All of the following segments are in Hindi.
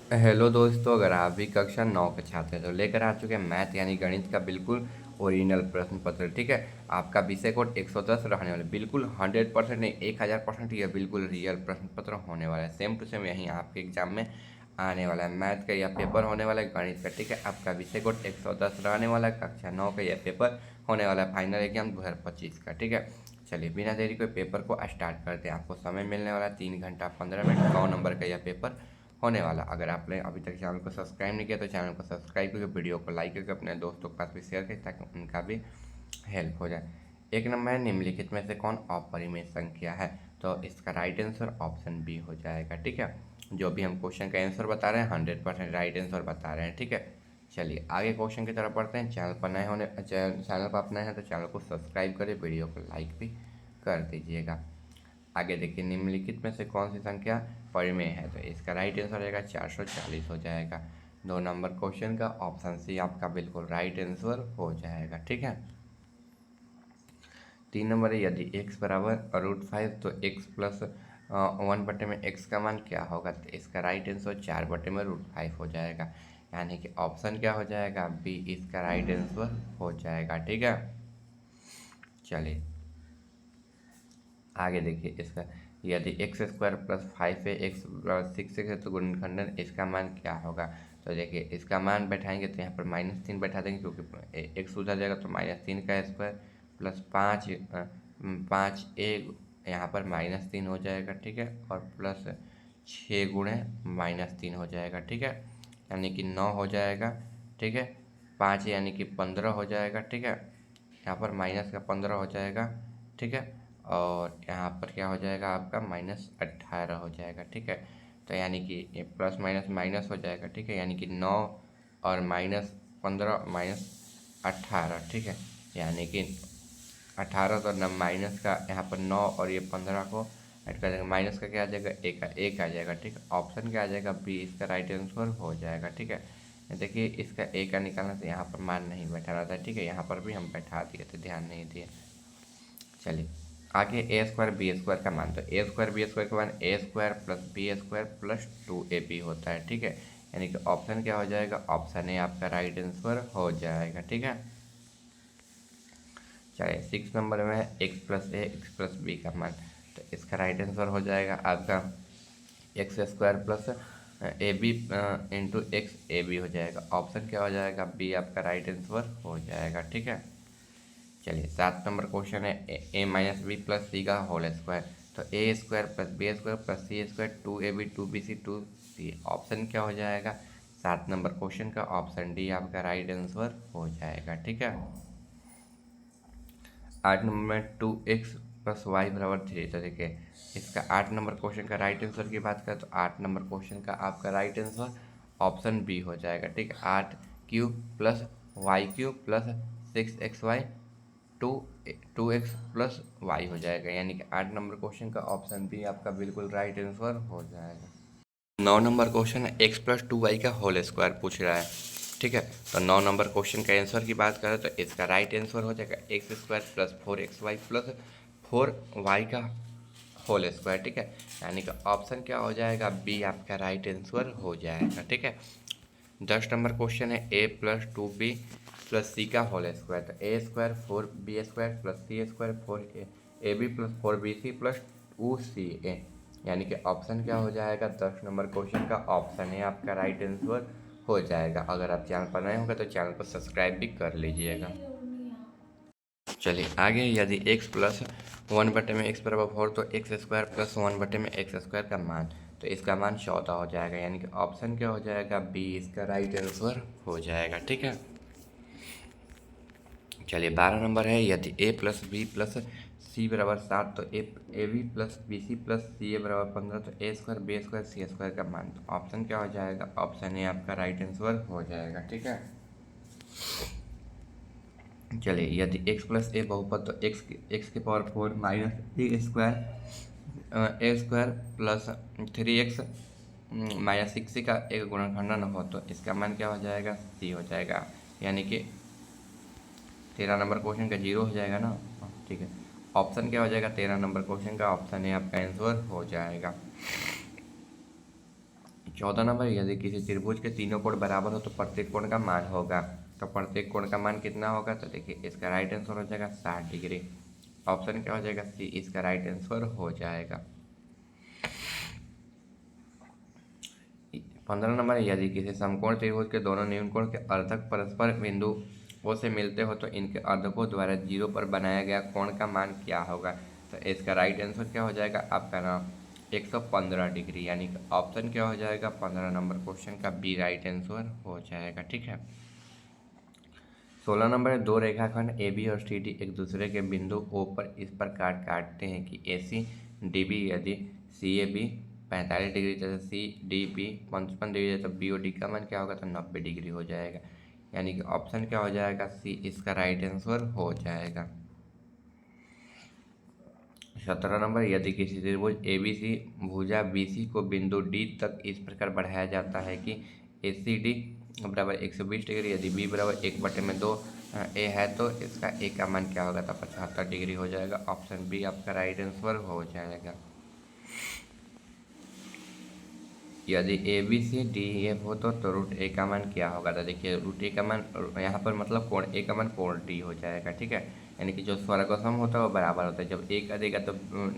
हेलो दोस्तों, अगर आप भी कक्षा 9 के छात्र हैं तो लेकर आ चुके हैं मैथ यानी गणित का बिल्कुल ओरिजिनल प्रश्न पत्र। ठीक है, आपका विषय कोड 110 रहने वाला, बिल्कुल 100% नहीं, 1000% यह बिल्कुल रियल प्रश्न पत्र होने वाला है। सेम टू सेम यहीं आपके एग्जाम में आने वाला है। मैथ का यह पेपर होने वाला है, गणित का। ठीक है, आपका विषय कोड 110 रहने वाला है। कक्षा 9 का यह पेपर होने वाला है, फाइनल एग्जाम 2025 का। ठीक है, चलिए बिना देरी के पेपर को स्टार्ट करते हैं। आपको समय मिलने वाला 3 घंटा 15 मिनट। 100 नंबर का यह पेपर होने वाला। अगर आपने अभी तक चैनल को सब्सक्राइब नहीं किया तो चैनल को सब्सक्राइब करके वीडियो को लाइक करके अपने दोस्तों के पास भी शेयर करें ताकि उनका भी हेल्प हो जाए। एक नंबर है, निम्नलिखित में से कौन अपरिमेय संख्या है? तो इसका राइट आंसर ऑप्शन बी हो जाएगा। ठीक है, जो भी हम क्वेश्चन का आंसर बता रहे हैं 100% राइट आंसर बता रहे हैं। ठीक है, चलिए आगे क्वेश्चन की तरफ बढ़ते हैं। चैनल पर अपना है तो चैनल को सब्सक्राइब करें, वीडियो को लाइक भी कर दीजिएगा। आगे देखिए, निम्नलिखित में से कौन सी संख्या परिमेय है? तो इसका राइट आंसर रहेगा 440 हो जाएगा। 2 नंबर क्वेश्चन का ऑप्शन सी आपका बिल्कुल राइट आंसर हो जाएगा। ठीक है, 3 नंबर है, यदि x बराबर √5 तो x प्लस 1/में x का मान क्या होगा? तो इसका राइट आंसर 4/√5 हो जाएगा, यानी कि ऑप्शन क्या हो जाएगा? बी इसका राइट आंसर हो जाएगा। ठीक है, चलिए आगे देखिए इसका, यदि x square plus 5 x plus 6 है तो गुणनखंडन इसका मान क्या होगा? तो देखिए इसका मान बैठाएंगे तो यहाँ पर -3 बैठा देंगे, क्योंकि एक्स उधर जाएगा तो -3 का स्क्वायर प्लस 5 यहाँ पर -3 हो जाएगा। ठीक है, और प्लस 6 × -3 हो जाएगा। ठीक है, यानी कि 9 हो जाएगा। ठीक है, 5 यानी कि 15 हो जाएगा। ठीक है, यहाँ पर माइनस का 15 हो जाएगा। ठीक है, और यहाँ पर क्या हो जाएगा आपका -18 हो जाएगा। ठीक है, तो यानी कि ये प्लस माइनस माइनस हो जाएगा। ठीक है, यानी कि 9 और -15 -18। ठीक है, यानी कि 18 तो न माइनस का यहाँ पर 9 और ये 15 को ऐड कर देंगे, माइनस का क्या आ जाएगा? एक आ जाएगा। ठीक है, ऑप्शन क्या आ जाएगा? बी इसका राइट आंसर हो जाएगा। ठीक है, देखिए इसका ए का निकालना तो यहाँ पर मान नहीं बैठाना था। ठीक है, यहाँ पर भी हम बैठा दिए थे, ध्यान नहीं दिए। चलिए आगे, a² b² का मान, तो a² b² का मान a² + b² + 2ab होता है। ठीक है, यानी कि ऑप्शन क्या हो जाएगा? ऑप्शन ए आपका राइट आंसर हो जाएगा। ठीक है, चलिए 6 नंबर में है x+a x+b का मान, तो इसका राइट आंसर हो जाएगा आपका x² + ab into x a b हो जाएगा। ऑप्शन क्या हो जाएगा? बी आपका राइट आंसर हो जाएगा। ठीक है, चलिए 7 नंबर क्वेश्चन है, a-b + c का होल स्क्वायर, तो a² + b² + c² 2ab 2bc 2c, option क्या हो जाएगा? 7 नंबर क्वेश्चन का ऑप्शन डी आपका राइट आंसर हो जाएगा। ठीक है, 8 नंबर में 2x + y = 3, तो देखिए इसका 8 नंबर क्वेश्चन का राइट आंसर की बात करें तो 8 नंबर क्वेश्चन का आपका राइट आंसर ऑप्शन बी हो जाएगा। ठीक है, 8³ + y³ + 6xy 2x + y हो जाएगा, यानी कि 8 नंबर क्वेश्चन का ऑप्शन बी आपका बिल्कुल राइट आंसर हो जाएगा। 9 नंबर क्वेश्चन है, x + 2y का होल स्क्वायर पूछ रहा है। ठीक है, तो 9 नंबर क्वेश्चन के आंसर की बात करें तो इसका राइट आंसर हो जाएगा x² + 4xy + 4y का होल स्क्वायर। ठीक है, यानी कि ऑप्शन क्या हो जाएगा? बी आपका राइट आंसर हो जाएगा। ठीक है, 10 नंबर क्वेश्चन है, a + 2b + c का होल स्क्वायर, तो a² 4b² + c² 4ab + 4bc + 2ca, यानी कि ऑप्शन क्या हो जाएगा? 10 नंबर क्वेश्चन का ऑप्शन है आपका राइट आंसर हो जाएगा। अगर आप चैनल पर नए होंगे तो चैनल को सब्सक्राइब भी कर लीजिएगा। चलिए आगे, यदि x+1/में x = 4 तो x² + 1/में x² का मान, तो इसका मान 14 हो जाएगा, यानी कि ऑप्शन क्या हो जाएगा? बी इसका राइट आंसर हो जाएगा। ठीक है, चलिए 12 नंबर है, यदि a + b + c = 7 तो ab + bc + ca = 15, तो a² b² c² का मान, तो ऑप्शन क्या हो जाएगा? ऑप्शन ए आपका राइट आंसर हो जाएगा। ठीक है, चलिए यदि x + a बहुपद तो x⁴ - a² + 3x - 6 का एक गुणनखंडन हो तो इसका मान क्या हो जाएगा? सी हो जाएगा, यानी कि 13 नंबर क्वेश्चन का 0 हो जाएगा ना। ठीक है, ऑप्शन क्या हो जाएगा? 13 नंबर क्वेश्चन का ऑप्शन है आपका आंसर हो जाएगा। 14 नंबर, यदि किसी त्रिभुज के तीनों कोण बराबर हो तो प्रत्येक कोण का मान होगा। तो प्रत्येक कोण का मान कितना होगा? तो देखिए इसका राइट आंसर हो जाएगा 60 डिग्री। ऑप्शन क्या हो जाएगा? सी इसका राइट आंसर हो जाएगा। 15 नंबर, यदि किसी समकोण त्रिभुज के दोनों न्यून कोण के अर्धक परस्पर बिंदुओं से मिलते हो तो इनके अर्धकों द्वारा 0 पर बनाया गया कोण का मान क्या होगा? तो इसका राइट आंसर क्या हो जाएगा आपका ना 115 डिग्री, यानी कि ऑप्शन क्या हो जाएगा 15 नंबर क्वेश्चन का बी राइट आंसर हो जाएगा। ठीक है। 16 नंबर, दो रेखाखंड ए बी और सी डी एक दूसरे के बिंदु ओ पर इस प्रकार काटते हैं कि ए सी डी बी यदि सी ए बी 45 डिग्री तथा सी डी बी 55 डिग्री तो बी ओ डी का मान क्या होगा? तो 90 डिग्री हो जाएगा, यानी कि ऑप्शन क्या हो जाएगा? सी इसका राइट आंसर हो जाएगा। 17 नंबर, यदि किसी त्रिभुज ए बी सी भुजा बी सी को बिंदु डी तक इस प्रकार बढ़ाया जाता है कि ए सी डी बराबर 120 डिग्री, यदि बी बराबर 1/2 ए है तो इसका ए का मान क्या होगा? तो 75 डिग्री हो जाएगा। ऑप्शन बी आपका राइट आंसर हो जाएगा। यदि A B C D F हो तो रूट ए का मान क्या होगा? तो देखिए रूट ए का मान यहाँ पर मतलब कोण ए का मान कोण डी हो जाएगा। ठीक है, यानी कि जो स्वर का सम होता है वो बराबर होता है। जब ए का देगा तो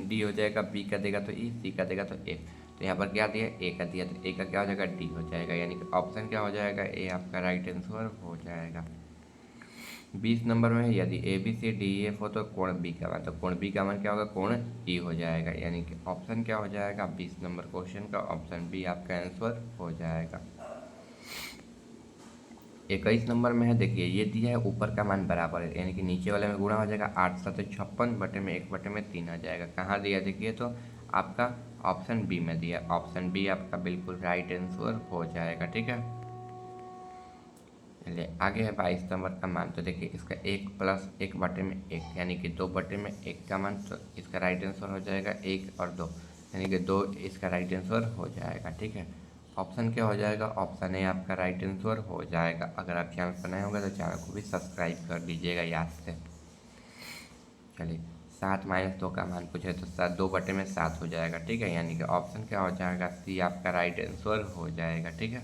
डी हो जाएगा, बी का देगा तो ई, सी का देगा तो एफ। तो यहाँ पर क्या दिया? ए का दिया तो ए का क्या हो जाएगा? डी हो जाएगा, यानी कि ऑप्शन क्या हो जाएगा? ए आपका राइट आंसर हो जाएगा। 20 नंबर में, यदि A B C D F हो तो कोण बी का मान, तो कोण बी का मान क्या होगा? कोण ई हो जाएगा, यानी कि ऑप्शन क्या हो जाएगा? 20 नंबर क्वेश्चन का ऑप्शन बी आपका आंसर हो जाएगा। 21 नंबर में है, देखिए ये दिया है ऊपर का मान बराबर है, यानी कि नीचे वाले में गुणा हो जाएगा 8 7 56 बटे में 1/3 आ जाएगा। कहाँ दिया? देखिए तो आपका ऑप्शन बी में दिया। ऑप्शन बी आपका बिल्कुल राइट आंसर हो जाएगा। ठीक है, चलिए आगे है 22 नंबर का मान। तो देखिए इसका 1 + 1/1 यानी कि 2/1 का मान, तो इसका राइट आंसर हो जाएगा 1 और 2, यानी कि 2 इसका राइट आंसर हो जाएगा। ठीक है, ऑप्शन क्या हो जाएगा? ऑप्शन ए आपका राइट आंसर हो जाएगा। अगर आप चैनल पर नए होंगे तो चैनल को भी सब्सक्राइब कर लीजिएगा याद से। चलिए 7 - 2 का मान पूछे तो 2/7 हो जाएगा। ठीक है, यानी कि ऑप्शन क्या हो जाएगा? सी आपका राइट आंसर हो जाएगा। ठीक है,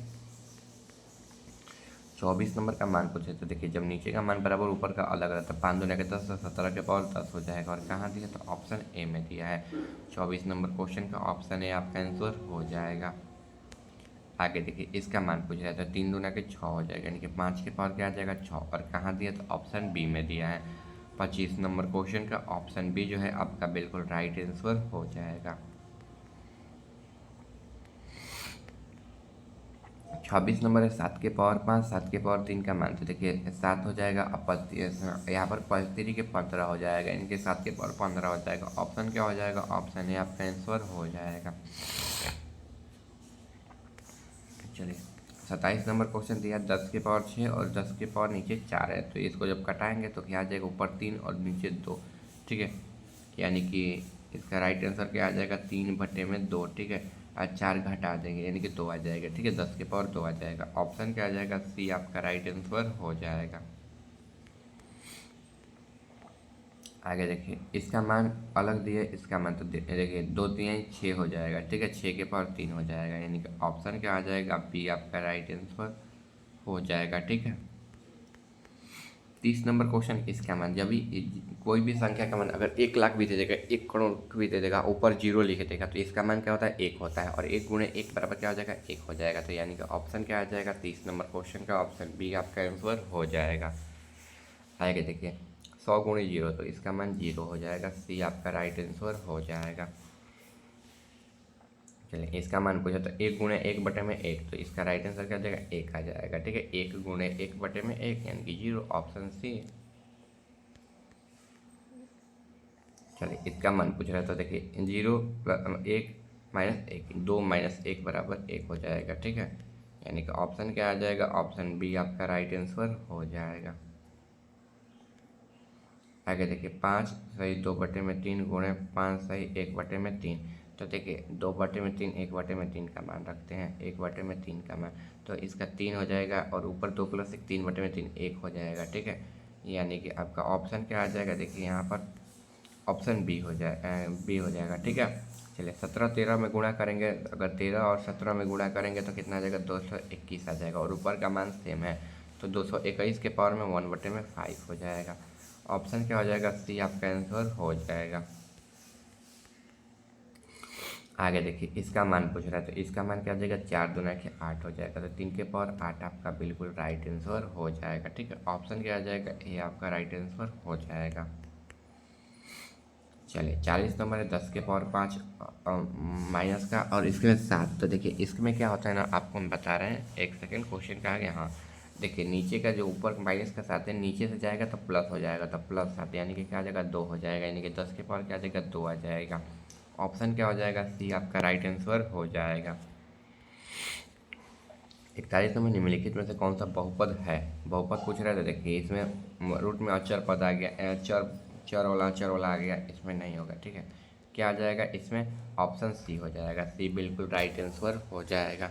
24 नंबर का मान पूछे तो देखिए जब नीचे का मान बराबर ऊपर का अलग रहता है 5 दूनी 10 17 के पावर 10 हो जाएगा। और कहाँ दिया? तो ऑप्शन ए में दिया है। 24 नंबर क्वेश्चन का ऑप्शन ए आपका आंसर हो जाएगा। आगे देखिए इसका मान पूछ रहा है तो 3 दूना के 6 हो जाएगा, यानी कि 5 के पावर क्या आ जाएगा? 6। और कहाँ दिया? तो ऑप्शन बी में दिया है। 25 नंबर क्वेश्चन का ऑप्शन बी जो है आपका बिल्कुल राइट आंसर हो जाएगा। 26 नंबर है 7 के पावर 5 7 के पावर 3 का मान। तो देखिए 7 हो जाएगा, अब यहाँ पर 5 के 15 हो जाएगा, इनके 7 के पावर 15 हो जाएगा। ऑप्शन क्या हो जाएगा? ऑप्शन ए आपका आंसर हो जाएगा। चलिए 27 नंबर क्वेश्चन दिया 10 के पावर 6 और 10 के पावर नीचे 4 है। तो इसको जब कटाएंगे तो क्या आ जाएगा? ऊपर 3 और नीचे 2। ठीक है, यानी कि इसका राइट आंसर क्या आ जाएगा? 3/2। ठीक है, और 4 घटा देंगे यानी कि 2 आ जाएगा। ठीक है, 10 के पावर 2 आ जाएगा। ऑप्शन क्या आ जाएगा? सी आपका राइट आंसर हो जाएगा। आगे देखिए इसका मान अलग दिया, इसका मान तो देखिए 2 3 6 हो जाएगा। ठीक है, 6 के पावर 3 हो जाएगा, यानी कि ऑप्शन क्या आ जाएगा? बी आपका राइट आंसर हो जाएगा। ठीक है, 30 नंबर क्वेश्चन, इसका मान जब भी कोई भी संख्या का मान अगर 1 लाख भी दे देगा, 1 करोड़ भी दे देगा, ऊपर 0 लिख देगा तो इसका मान क्या होता है? 1 होता है। और 1 × 1 बराबर क्या हो जाएगा? 1 हो जाएगा। तो यानी कि ऑप्शन क्या आ जाएगा? 30 नंबर क्वेश्चन का ऑप्शन बी आपका आंसर हो जाएगा। आगे देखिए 100 × 0 तो इसका मान 0 हो जाएगा। सी आपका राइट आंसर हो जाएगा। चलिए इसका मान पूछा तो 1 × 1/1 तो इसका राइट आंसर क्या आ जाएगा? 1 आ जाएगा। ठीक है, 1 × 1/1 यानी कि 0, ऑप्शन सी। चलिए इसका मान पूछ रहा है तो देखिए 0 + 1 - 1 2 - 1 = 1 हो जाएगा। ठीक है, यानी कि ऑप्शन क्या आ जाएगा? ऑप्शन बी आपका राइट आंसर हो जाएगा। आगे देखिए 5 सही 2/3 गुणे 5 सही 1/3। तो देखिए 2/3 1/3 का मान रखते हैं, 1/3 का मान, तो इसका 3 हो जाएगा और ऊपर 2 + 1 3/3 1 हो जाएगा। ठीक है, यानी कि आपका ऑप्शन क्या आ जाएगा? देखिए यहाँ पर ऑप्शन बी हो जाएगा। ठीक है, चलिए 17 13 में गुणा करेंगे, अगर 13 और 17 में गुणा करेंगे तो कितना आ जाएगा 221 आ जाएगा, और ऊपर का मान सेम है तो 221 के पावर में 1/5 हो जाएगा। ऑप्शन क्या हो जाएगा, सी आपका आंसर हो जाएगा। आगे देखिए इसका मान पूछ रहा है, तो इसका मान क्या हो जाएगा, 4 दूना के 8 हो जाएगा, तो 3 के पावर 8 आपका बिल्कुल राइट आंसर हो जाएगा। ठीक है, ऑप्शन क्या आ जाएगा, ये आपका राइट आंसर हो जाएगा। चलिए 40 नंबर है 10 के पावर 5 माइनस का और इसके में 7। तो देखिए इसमें क्या होता है ना, आपको हम बता रहे हैं, एक सेकेंड क्वेश्चन का आगे। हाँ देखिए नीचे का जो ऊपर माइनस का 7 है, नीचे से जाएगा तो प्लस हो जाएगा, तो +7 यानी कि क्या आ जाएगा 2 हो जाएगा, यानी कि 10 के पावर क्या आ जाएगा 2 आ जाएगा। ऑप्शन क्या हो जाएगा, सी आपका राइट आंसर हो जाएगा। 41 नंबर निम्नलिखित में से कौन सा बहुपद है, बहुपद पूछ रहा है। तो देखिए इसमें रूट में अचर पद आ गया, चर वाला आ गया, इसमें नहीं होगा। ठीक है, क्या आ जाएगा इसमें, ऑप्शन सी हो जाएगा, सी बिल्कुल राइट आंसर हो जाएगा।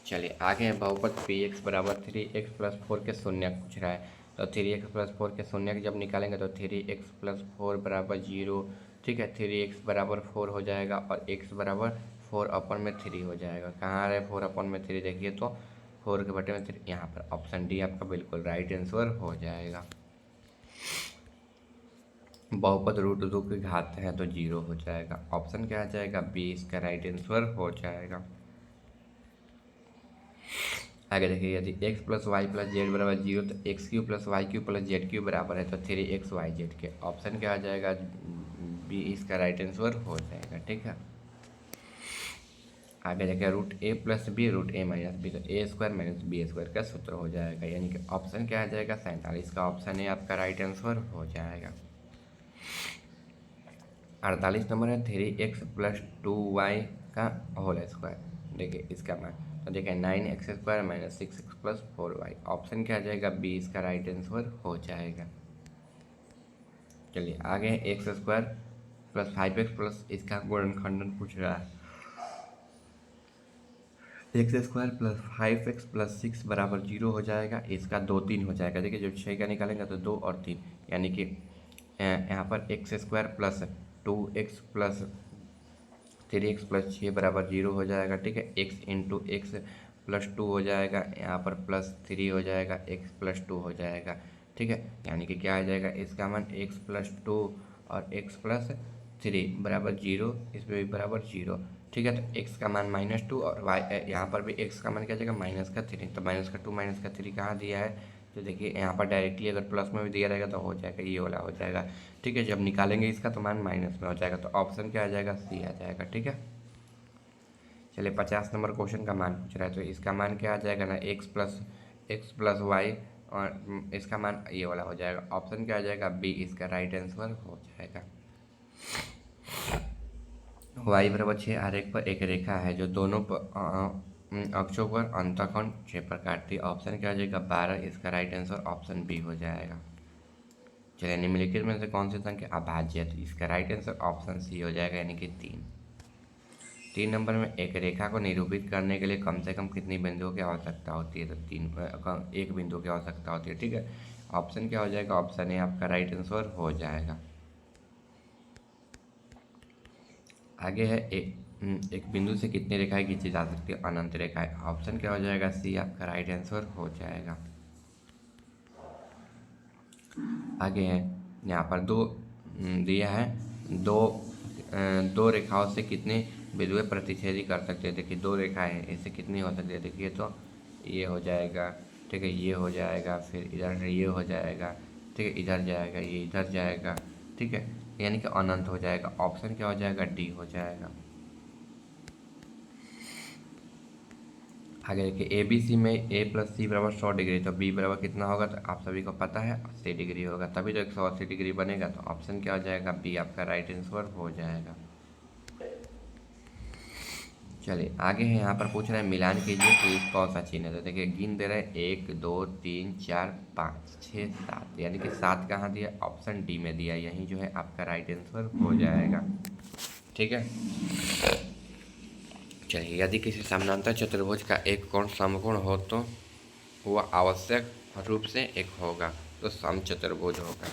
चलिए आगे हैं बहुपद पी एक्स बराबर 3x + 4 के शून्यक पूछ रहा है। तो 3x + 4 के शून्यक जब निकालेंगे तो 3x + 4 बराबर 0। ठीक है, 3x बराबर 4 हो जाएगा और x बराबर 4/3 हो जाएगा। कहाँ रहे 4/3, देखिए तो 4 के बटे में 3, यहाँ पर ऑप्शन डी आपका बिल्कुल राइट आंसर हो जाएगा। बहुपद √2 की घात है तो 0 हो जाएगा, ऑप्शन क्या आ जाएगा, बी इसका राइट आंसर हो जाएगा। आगे देखिए यदि x + y + z बराबर 0 तो x³ + y³ + z³ बराबर है तो 3xyz के, ऑप्शन क्या आ जाएगा, बी इसका राइट आंसर हो जाएगा। ठीक है, आगे देखिए √a + b √a - b, तो a² - b² का सूत्र हो जाएगा, यानी कि ऑप्शन क्या आ जाएगा, 47 का ऑप्शन है आपका राइट आंसर हो जाएगा। 48 नंबर है 3x + 2y का होल स्क्वायर। देखिए इसका मान, तो देखिए 9x² - 6x + 4y, ऑप्शन क्या आ जाएगा, बी इसका राइट आंसर हो जाएगा। चलिए आगे x² + 5x प्लस इसका गुणनखंडन पूछ रहा है। x² + 5x + 6 बराबर 0 हो जाएगा, इसका 2 3 हो जाएगा। देखिए जब 6 का निकालेंगे तो 2 और 3, यानी कि यहाँ पर x² + 2x + 3x + 6 बराबर 0 हो जाएगा। ठीक है, x × x + 2 हो जाएगा, यहाँ पर +3 हो जाएगा, x + 2 हो जाएगा। ठीक है, यानी कि क्या आ जाएगा, इसका मान x + 2 और x + 3 बराबर 0, इसमें भी बराबर 0। ठीक है, तो x का मान -2 और y यहाँ पर भी x का मान क्या जाएगा, -3। तो -2 - 3 कहाँ दिया है, तो देखिए यहाँ पर डायरेक्टली अगर प्लस में भी दिया रहेगा तो हो जाएगा, ये वाला हो जाएगा। ठीक है, जब निकालेंगे इसका तो मान माइनस में हो जाएगा, तो ऑप्शन क्या आ जाएगा, सी आ जाएगा। ठीक है, चलिए 50 नंबर क्वेश्चन का मान पूछ रहा है, तो इसका मान क्या आ जाएगा ना, x + y, और इसका मान ये वाला हो जाएगा, ऑप्शन क्या आ जाएगा, बी इसका राइट आंसर हो जाएगा। y बराबर 6 आरेख पर एक रेखा है जो दोनों अक्षों पर अंतःकोण 6 पर काटती है, ऑप्शन क्या आ जाएगा, 12 इसका राइट आंसर ऑप्शन बी हो जाएगा। चलिए निम्नलिखित में से कौन सी संख्या अभाज्य है, तो इसका राइट आंसर ऑप्शन सी हो जाएगा, यानी कि 3 नंबर में एक रेखा को निरूपित करने के लिए कम से कम कितनी बिंदुओं की आवश्यकता होती है, तो 1 बिंदु की आवश्यकता होती है। ठीक है, ऑप्शन क्या हो जाएगा, ऑप्शन ए आपका राइट आंसर हो जाएगा। आगे है एक बिंदु से कितनी रेखाएं खींची जा सकती है, अनंत रेखाएं, ऑप्शन क्या हो जाएगा, सी आपका राइट आंसर हो जाएगा। आगे है यहाँ पर दिया है, दो रेखाओं से कितने बिंदुएं प्रतिच्छेदी कर सकते हैं। देखिए 2 रेखाएं हैं, इससे कितनी हो सकती है, देखिए तो ये हो जाएगा। ठीक है, ये हो जाएगा, फिर इधर से ये हो जाएगा। ठीक है, इधर जाएगा, ये इधर जाएगा। ठीक है, यानी कि अनंत हो जाएगा, ऑप्शन क्या हो जाएगा, डी हो जाएगा। आगे देखिए ए बी सी में a + c बराबर 100 डिग्री, तो b बराबर कितना होगा, तो आप सभी को पता है 80 डिग्री होगा, तभी तो 180 डिग्री बनेगा, तो ऑप्शन क्या हो जाएगा, बी आपका राइट आंसर हो जाएगा। चलिए आगे है, यहाँ पर पूछ रहे हैं मिलान कीजिए कि कौन सा चिन्ह है। तो देखिए गिन दे रहे हैं 1 2 3 4 5 6 7, यानी कि 7 कहाँ दिया, ऑप्शन डी में दिया, यही जो है आपका राइट आंसर हो जाएगा। ठीक है, चलिए यदि किसी समानांतर चतुर्भुज का एक कोण समकोण हो तो वह आवश्यक रूप से एक होगा, तो समचतुर्भुज होगा।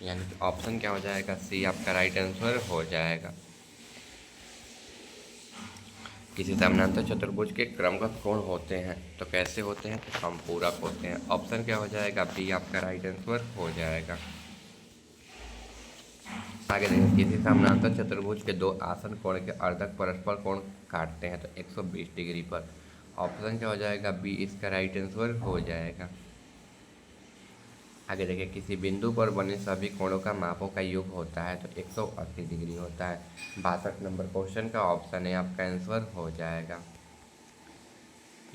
यानी कि ऑप्शन क्या हो जाएगा, सी आपका राइट आंसर हो जाएगा। किसी समानांतर चतुर्भुज के क्रमगत कोण होते हैं तो कैसे होते हैं, तो समपूरक होते हैं। ऑप्शन क्या हो जाएगा, बी आपका राइट आंसर हो जाएगा। आगे देखें, किसी समानांतर चतुर्भुज के दो आसन कोण के अर्धक परस्पर कोण काटते हैं तो 120 डिग्री पर। ऑप्शन क्या हो जाएगा, बी इसका राइट आंसर हो जाएगा। आगे देखिए, किसी बिंदु पर बने सभी कोणों का मापों का योग होता है तो 180 डिग्री होता है। 62 नंबर क्वेश्चन का ऑप्शन है आपका आंसर हो जाएगा।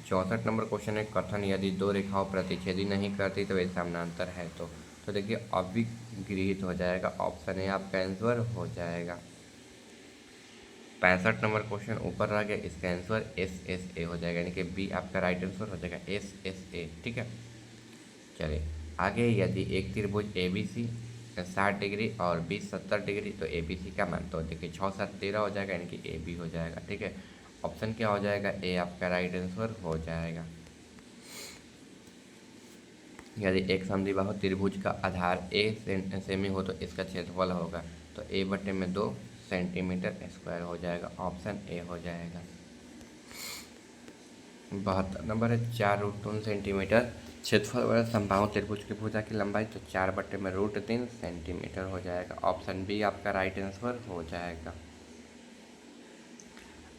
64 नंबर क्वेश्चन है, कथन यदि दो रेखाओं प्रतिच्छेदी नहीं करती तो वे समानांतर है तो देखिए अविगृहित हो जाएगा। ऑप्शन है आपका आंसर हो जाएगा। 65 नंबर क्वेश्चन ऊपर रह गया, इसका आंसर SSA हो जाएगा, यानी कि बी आपका राइट आंसर हो जाएगा SSA। ठीक है, चलिए आगे, यदि एक त्रिभुज ABC 60 डिग्री और बी 70 डिग्री तो ABC का मान, तो देखिए 6 7 13 हो जाएगा, यानी कि AB हो जाएगा। ठीक है, ऑप्शन क्या हो जाएगा, ए आपका राइट आंसर हो जाएगा। यदि एक समद्विबाहु त्रिभुज का आधार ए सेमी हो तो इसका क्षेत्रफल होगा तो A/2 सेंटीमीटर स्क्वायर हो जाएगा। ऑप्शन ए हो जाएगा। 72 नंबर है, 4√2 सेंटीमीटर क्षेत्रफल वाला समबाहु त्रिभुज की भुजा की लंबाई तो 4/√3 सेंटीमीटर हो जाएगा। ऑप्शन बी आपका राइट आंसर हो जाएगा।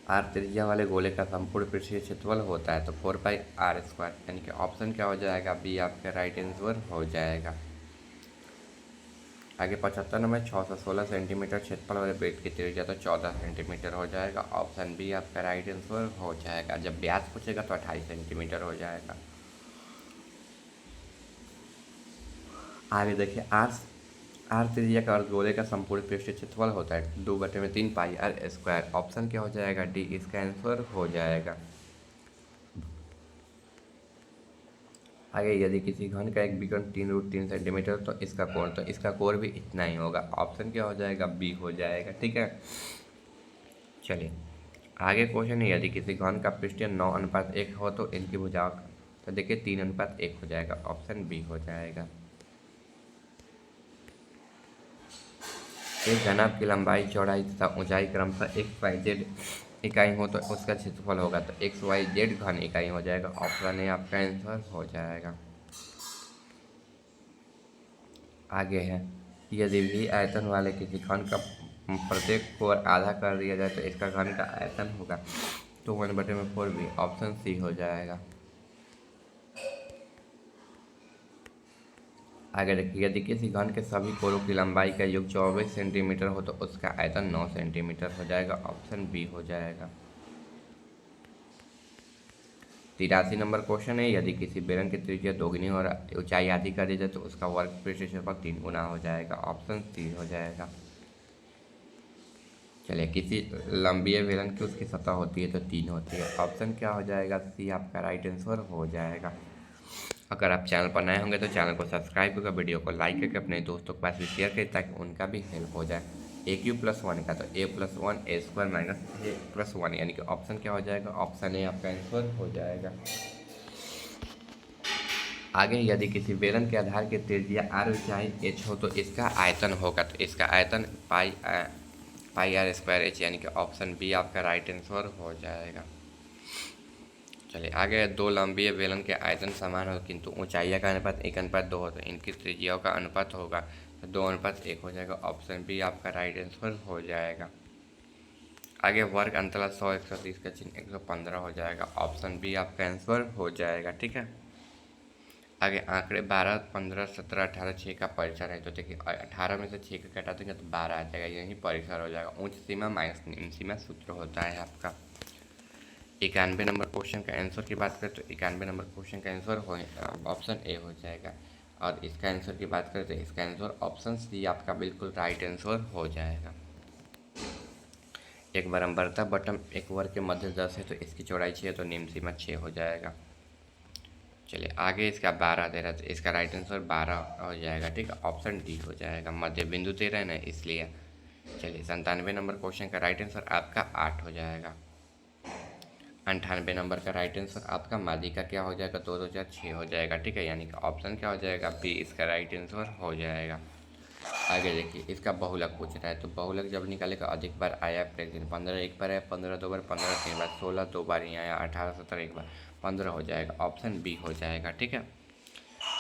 आर त्रिज्या वाले गोले का संपूर्ण पृष्ठीय क्षेत्रफल होता है तो 4πr², यानी कि ऑप्शन क्या हो जाएगा, बी आपका राइट आंसर हो जाएगा। आगे 75 नंबर, 6 से 16 सेंटीमीटर क्षेत्रफल वाले वृत्त की त्रिज्या तो 14 सेंटीमीटर हो जाएगा। ऑप्शन बी आपका राइट आंसर हो जाएगा। जब व्यास पूछेगा तो 28 सेंटीमीटर हो जाएगा। आगे देखिए, आर त्रिज्या का अर्धगोले का संपूर्ण पृष्ठीय क्षेत्रफल होता है 2/3πr²। ऑप्शन क्या हो जाएगा, डी इसका आंसर हो जाएगा। आगे, यदि किसी घन का एक विकर्ण 3√3 सेंटीमीटर तो इसका कोण भी इतना ही होगा। ऑप्शन क्या हो जाएगा, बी हो जाएगा। ठीक है, चलिए आगे क्वेश्चन है, यदि किसी घन का पृष्ठीय 9:1 हो तो इनकी भुजाओं का, तो देखिए 3:1 हो जाएगा। ऑप्शन बी हो जाएगा। एक घनाभ की लंबाई, चौड़ाई तथा ऊंचाई क्रमशः XYZ इकाई हो तो उसका क्षेत्रफल होगा तो XYZ घन इकाई हो जाएगा। ऑप्शन ए आपका आंसर हो जाएगा। आगे है, यदि भी आयतन वाले किसी घन का प्रत्येक कोण आधा कर दिया जाए तो इसका घन का आयतन होगा तो 1/4 भी। ऑप्शन सी हो जाएगा। आगे देखिए, यदि किसी घन के सभी कोणों की लंबाई का योग 24 सेंटीमीटर हो तो उसका आयतन 9 सेंटीमीटर हो जाएगा। ऑप्शन बी हो जाएगा। 83 नंबर क्वेश्चन है, यदि किसी बेलन की त्रिज्या दोगुनी और ऊंचाई आधी कर दी जाए तो उसका वर्ग पृष्ठीय क्षेत्रफल 3 गुना हो जाएगा। ऑप्शन सी हो जाएगा। चलिए, किसी लंबी बेलन की उसकी सतह होती है तो 3 होती है। ऑप्शन क्या हो जाएगा, सी आपका राइट आंसर हो जाएगा। अगर आप चैनल पर नए होंगे तो चैनल को सब्सक्राइब करके वीडियो को लाइक करके अपने दोस्तों के पास भी शेयर करें ताकि उनका भी हेल्प हो जाए। AQ+1 का तो A+1 A² - A+1, यानी कि ऑप्शन क्या हो जाएगा, ऑप्शन ए आपका आंसर हो जाएगा। आगे, यदि किसी बेलन के आधार की त्रिज्या r ऊंचाई h हो तो इसका आयतन होगा तो इसका आयतन πr²h, यानी कि ऑप्शन बी आपका राइट आंसर हो जाएगा। चलिए आगे, दो लंबी बेलन के आयतन समान हो किंतु ऊंचाइयों का अनुपात 1:2 हो तो इनकी त्रिज्याओं का अनुपात होगा तो 2:1 हो जाएगा। ऑप्शन बी आपका राइट आंसर हो जाएगा। आगे, वर्ग अंतराल 100 130 का चिन्ह 115 हो जाएगा। ऑप्शन बी आपका आंसर हो जाएगा। ठीक है, आगे आंकड़े 12 15 17 18 6 का परिसर है तो देखिए 18 में से 6 का घटा देंगे तो 12 आ जाएगा, यही परिसर हो जाएगा। उच्च सीमा माइनस निम्न सीमा सूत्र होता है आपका। 91 नंबर क्वेश्चन का आंसर की बात करें तो 91 नंबर क्वेश्चन का आंसर हो ऑप्शन ए हो जाएगा। और इसका आंसर की बात करें तो इसका आंसर ऑप्शन सी आपका बिल्कुल राइट आंसर हो जाएगा। एक बारंबारता बटन एक वर्ग के मध्य 10 है तो इसकी चौड़ाई 6 है तो निम्न सीमा 6 हो जाएगा। चलिए आगे, इसका 12 दे रहा है तो इसका राइट आंसर 12 हो जाएगा। ठीक है, ऑप्शन डी हो जाएगा। मध्य बिंदु दे रहे हैं ना इसलिए। चलिए 97 नंबर क्वेश्चन का राइट आंसर आपका 8 हो जाएगा। 98 नंबर का राइट आंसर आपका मादी का क्या हो जाएगा, 2006 हो जाएगा। ठीक है, यानी कि ऑप्शन क्या हो जाएगा, बी इसका राइट आंसर हो जाएगा। आगे देखिए इसका बहुलक पूछ रहा है, तो बहुलक जब निकालेगा अधिक बार आया प्रेजेंट, 15 एक बार आया, 15 दो बार, 15 तीन बार, 16 दो बार ही आया, 18 17 एक बार, 15 हो जाएगा, ऑप्शन बी हो जाएगा। ठीक है,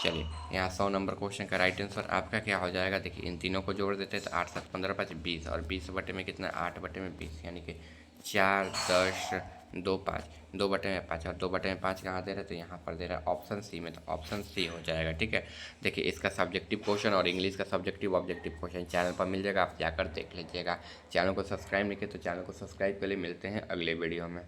चलिए यहाँ 100 नंबर क्वेश्चन का राइट आंसर आपका क्या हो जाएगा। देखिए इन तीनों को जोड़ देते हैं तो 8 7 15 5 20, और 20 बटे में कितना, 8 बटे में 20, यानी कि 4 10 2 5, 2 बटे में 5, और 2 बटे में 5 कहाँ दे रहे हैं, तो यहाँ पर दे रहा है ऑप्शन सी में, तो ऑप्शन सी हो जाएगा। ठीक है, देखिए इसका सब्जेक्टिव क्वेश्चन और इंग्लिश का सब्जेक्टिव ऑब्जेक्टिव क्वेश्चन चैनल पर मिल जाएगा, आप जाकर देख लीजिएगा। चैनल को सब्सक्राइब नहीं किया तो चैनल को सब्सक्राइब के लिए मिलते हैं अगले वीडियो में।